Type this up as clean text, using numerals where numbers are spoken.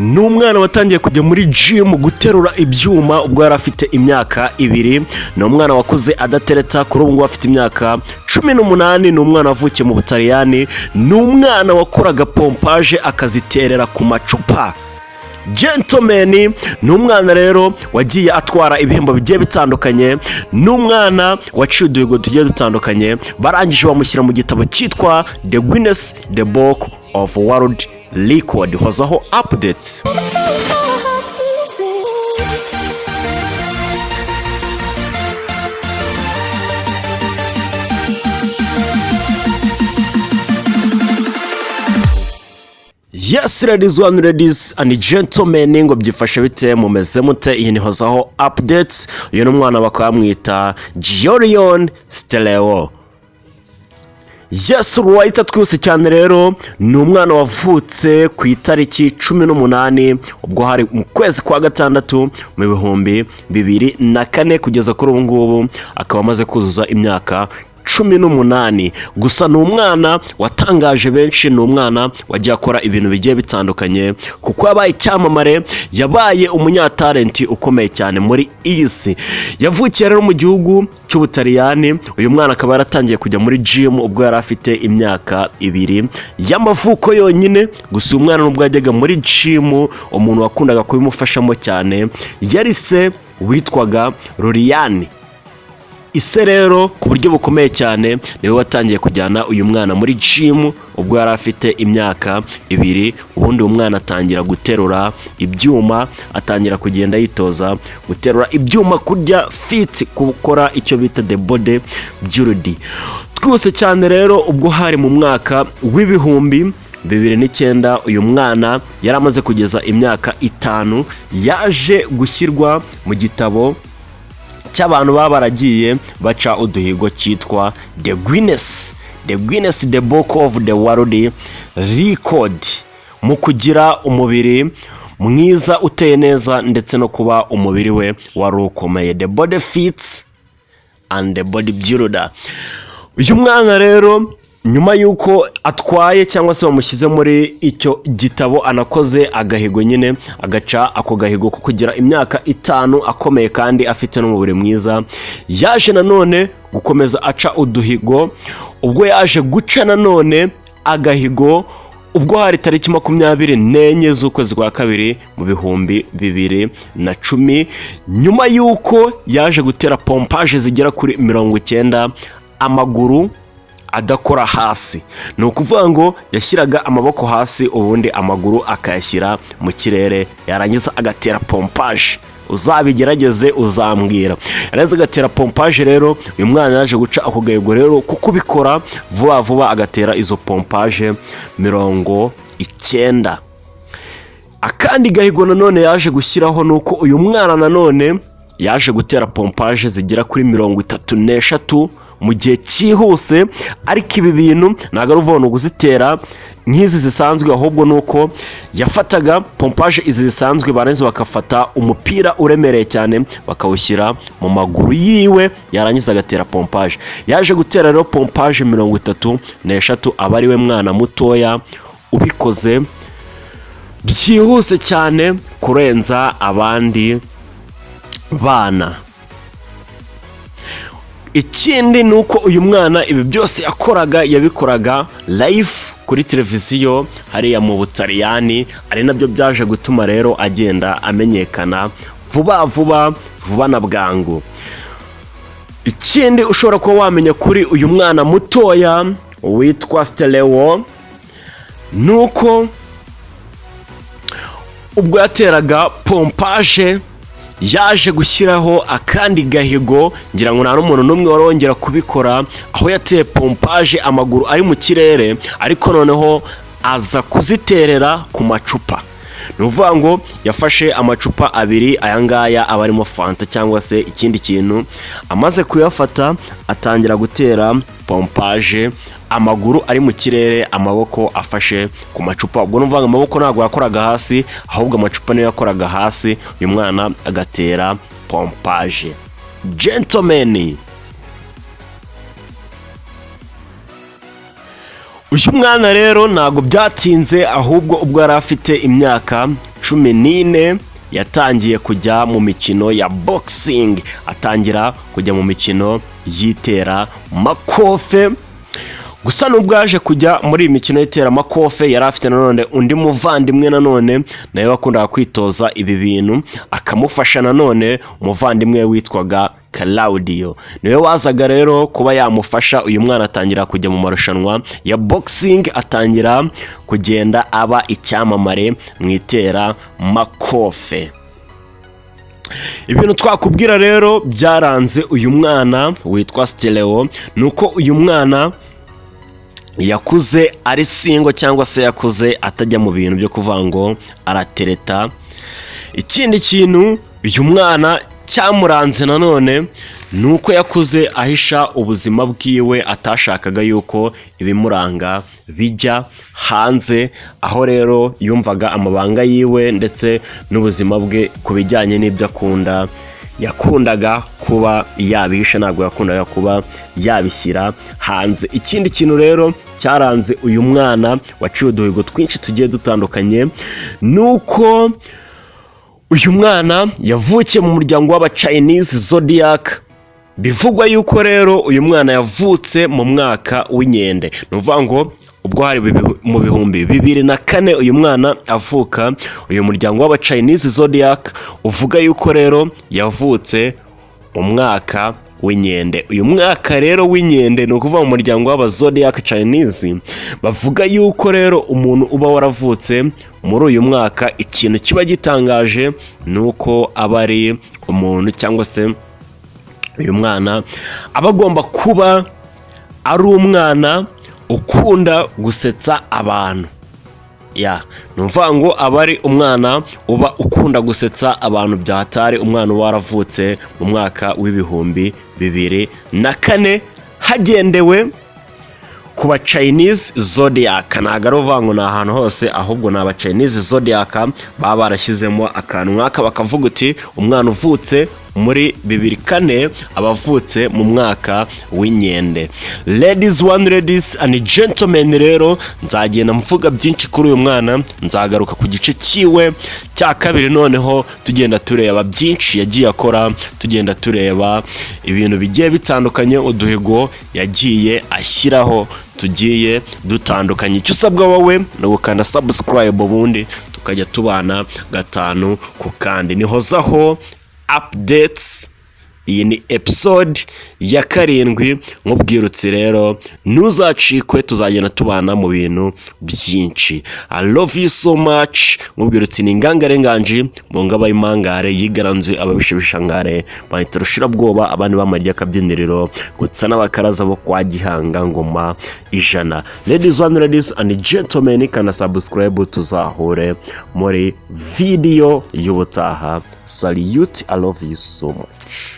n'umwana watangiye kujya muri gym guterura ibyuma ubwo yari afite imyaka 2. ni umwana wakuze adatereta kuri ubu ngo afite imyaka 18. ni umwana wavukiye mu Butaliyani. ni umwana wakoraga pompage akaziterera ku macupa. Gentlemen, ni umwana rero wagiye atwara ibihembo bigiye bitandukanye. ni umwana waciye uduhigo tugiye dutandukanye, barangije bamushyira mu gitabo cyitwa The Guinness The Book of World Record. Hozaho updates. Yes ladies and gentlemen, ngo byifashe bite mumeze mute? iyi ni Hozaho updates. uyu ni umwana bakamwita Jorion Stereo. Yes right, twese cyane rero ni umwana wavutse ku itariki 18 ubwo hari mu kwezi kwa gatandatu mu 2004 kugeza kuri ubu ngubu akaba amaze kuzuza imyaka 18. gusa ni umwana watangaje benshi. ni umwana wagiye akora ibintu bigiye bitandukanye kuko yabaye icyamamare, yabaye umunyatalenti ukomeye cyane muri iyi si. yavukiye rero mu gihugu cy'Ubutaliyani. uyu mwana akaba yaratangiye kujya muri gym ubwo yari afite imyaka 2 y'amavuko yonyine. gusa uyu mwana nubwo yajyaga muri gym, umuntu wakundaga kubimufashamo cyane yari se witwaga Loriane. ise rero ku buryo bukomeye cyane niwe watangiye kujyana uyu mwana muri gym ubwo yari afite imyaka 2. ubundi uyu mwana atangira guterura ibyuma, atangira kugenda yitoza guterura ibyuma, kurya fit, gukora icyo bita the body building. twose cyane rero ubwo hari mu mwaka w'2009 uyu mwana yari amaze kugeza imyaka 5, yaje gushyirwa mu gitabo cy'abantu baba baragiye baca uduhigo cyitwa The Guinness The Book of the World Record mu kugira umubiri mwiza uteye neza ndetse no kuba umubiri we wari ukomeye, the body fit and the body builder. uyu mwana rero nyuma yuko atwaye cyangwa se bamushyize muri icyo gitabo, anakoze agahigo nyine, agaca ako gahigo ko kugira imyaka 5 akomeye kandi afite n'umubiri mwiza. yaje nanone gukomeza aca uduhigo ubwo yaje guca nanone agahigo ubwo hari tariki 24 z'ukwezi kwa 2 mu 2010, nyuma yuko yaje gutera pompage zigera kuri 90 amaguru adakora hasi. ni ukuvuga ngo yashyiraga amaboko hasi ubundi amaguru akayashyira mu kirere, yarangiza agatera pompage. uzabigerageze uzambwira. yarangiza agatera pompage. rero uyu mwana yaje guca ako gahigo rero kuko bikora vuba vuba agatera izo pompage 90. akandi gahigo nanone yaje gushyiraho nuko uyu mwana nanone yaje gutera pompage zigera kuri 33 mu gihe cyihuse. ariko ibi bintu ntago ari uvuga kuzitera nk'izi zisanzwe, ahubwo nuko yafataga pompage izi zisanzwe barangiza bakafata umupira uremereye cyane bakawushyira mu maguru yiwe, yarangiza agatera pompage. yaje gutera rero pompage 33 aba ari we mwana mutoya ubikoze byihuse cyane kurenza abandi bana. ikindi nuko uyu mwana ibi byose yabikoraga live kuri televiziyo hariya mu Butaliyani, ari nabyo byaje gutuma rero agenda amenyekana vuba na bwangu. ikindi ushobora kuba wamenya kuri uyu mwana mutoya witwa Stereo nuko ubwo yateraga pompage yaje gushyiraho akandi gahigo, ngira ngo nta n'umuntu n'umwe warongera kubikora, aho yateye pompage amaguru ari mu kirere ariko noneho aza kuziterera ku macupa. ni ukuvuga ngo yafashe amacupa 2, aya ngaya aba arimo fanta cyangwa se ikindi kintu, amaze kuyafata atangira gutera pompage amaguru ari mu kirere, amaboko afashe ku macupa. ubwo numva amaboko ntabwo yakoraga hasi ahubwo amacupa niyo yakoraga hasi, uyu mwana agatera pompage. Gentlemen, uyu mwana rero ntago byatinze, ahubwo ubwo yari afite imyaka 14 yatangiye kujya mu mikino ya boxing, atangira kujya mu mikino yitera makofe. Gusa nubwo yaje kujya muri iyi mikino yitera makofe, yari afite nanone undi muvandimwe nanone nawe wakundaga kwitoza ibi bintu, akamufasha nanone umuvandimwe witwaga Claudio. Niwe wazaga rero kuba yamufasha. Uyu mwana atangira kujya mu marushanwa ya boxing, atangira kugenda aba icyamamare mu itera makofe. Ibintu twakubwira rero byaranze uyu mwana witwa Stereo nuko uyu mwana yakuze ari singo, cyangwa se yakuze atajya mu bintu byo kuvuga ngo aratereta. Ikindi kintu uyu mwana cyamuranze nanone nuko yakuze ahisha ubuzima bwiwe, atashakaga yuko ibimuranga bijya hanze, aho rero yumvaga amabanga yiwe ndetse n'ubuzima bwe ku bijyanye n'ibyo akunda yakundaga kuba yabihisha, ntabwo yakundaga kuba yabishyira hanze. Ikindi kintu rero cyaranze uyu mwana waciye uduhigo twinshi tugiye dutandukanye nuko uyu mwana yavukiye mu muryango w'aba-Chinese Zodiac. Bivugwa yuko rero uyu mwana yavutse mu mwaka w'inkende, ni ukuvuga ngo ubwo hari mu bihumbi 2004 uyu mwana avuka. Uyu muryango w'aba-Chinese Zodiac uvuga yuko rero yavutse mu mwaka w'inkende. Uyu mwaka rero w'inkende ni ukuvuga mu muryango w'aba-Zodiac Chinese, bavuga yuko rero umuntu uba waravutse muri uyu mwaka, ikintu kiba gitangaje nuko aba ari umuntu, cyangwa se uyu mwana aba agomba kuba ari umwana ukunda gusetsa abantu. Ni ukuvuga ngo aba ari umwana uba ukunda gusetsa abantu byahatari, umwana uba waravutse mu mwaka w'ibihumbi 2004 hagendewe ku ba-Chinese Zodiac. Ntabwo ari uvuga ngo ni ahantu hose, ahubwo ni aba-Chinese Zodiac baba barashyizemo akantu nk'aka, bakavuga uti umwana uvutse muri 2004 abavutse mu mwaka w'inkende. Ladies and gentlemen, rero nzagenda mvuga byinshi kuri uyu mwana, nzagaruka ku gice cyiwe cya kabiri, noneho tugenda tureba byinshi yagiye akora, tugenda tureba ibintu bigiye bitandukanye, uduhigo yagiye ashyiraho tugiye dutandukanye. Icyo usabwa wowe ni gukanda subscribe, ubundi tukajya tubana gatanu ku kandi. Ni Hozaho updates. Iyi ni episode ya 7 nk'ubwirutsi rero ntuzacikwe, tuzagenda tubana mu bintu byinshi. I love you so much. Nk'ubwirutsi ni ingangare nganji mu ngaba y'imangare yigaranze ababishibishangare bahita bwoba abandi bamarya akabyiniriro gutsa n'abakaraza bo kwa Gihanga ngoma ijana. Ladies and gentlemen, kana subscribe, tuzahure muri video y'ubutaha. Salute, I love you so much.